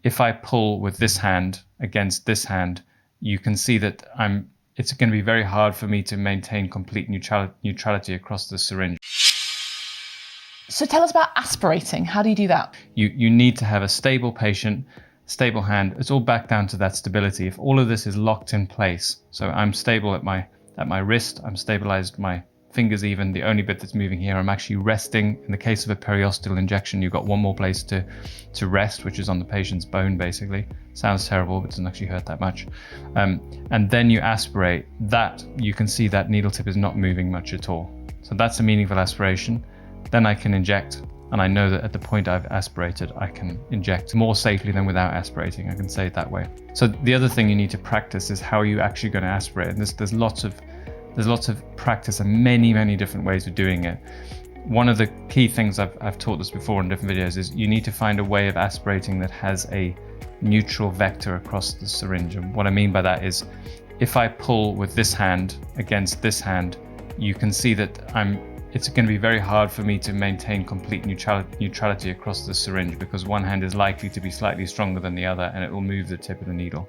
if I pull with this hand against this hand, you can see that it's going to be very hard for me to maintain complete neutrality across the syringe. So tell us about aspirating. How do you do that? You need to have a stable patient, stable hand. It's all back down to that stability. If all of this is locked in place, so I'm stable at my wrist, I'm stabilized my fingers even, the only bit that's moving here, I'm actually resting. In the case of a periosteal injection, you've got one more place to rest, which is on the patient's bone basically. Sounds terrible, but doesn't actually hurt that much. And then you aspirate. That, you can see that needle tip is not moving much at all. So that's a meaningful aspiration. Then I can inject, and I know that at the point I've aspirated, I can inject more safely than without aspirating. I can say it that way. So the other thing you need to practice is how are you actually going to aspirate. And there's lots of practice and many different ways of doing it. One of the key things I've taught this before in different videos is you need to find a way of aspirating that has a neutral vector across the syringe. And what I mean by that is if I pull with this hand against this hand, you can see that it's going to be very hard for me to maintain complete neutrality across the syringe because one hand is likely to be slightly stronger than the other and it will move the tip of the needle.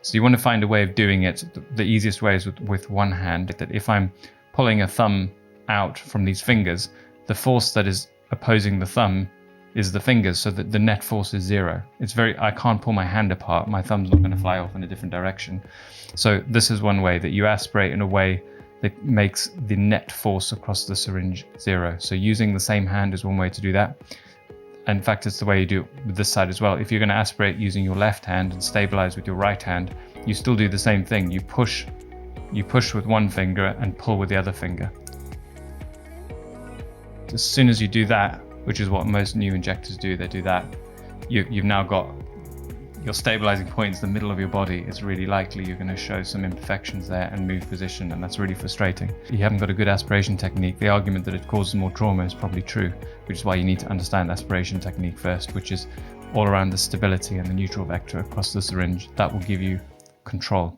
So you want to find a way of doing it. The easiest way is with one hand, that if I'm pulling a thumb out from these fingers, the force that is opposing the thumb is the fingers, so that the net force is zero. I can't pull my hand apart. My thumb's not going to fly off in a different direction. So this is one way that you aspirate in a way that makes the net force across the syringe zero. So using the same hand is one way to do that. In fact, it's the way you do it with this side as well. If you're going to aspirate using your left hand and stabilize with your right hand, you still do the same thing. You push with one finger and pull with the other finger. As soon as you do that, which is what most new injectors do, they do that, you've now got your stabilizing point is the middle of your body. It's really likely you're going to show some imperfections there and move position, and that's really frustrating. If you haven't got a good aspiration technique, the argument that it causes more trauma is probably true, which is why you need to understand aspiration technique first, which is all around the stability and the neutral vector across the syringe. That will give you control.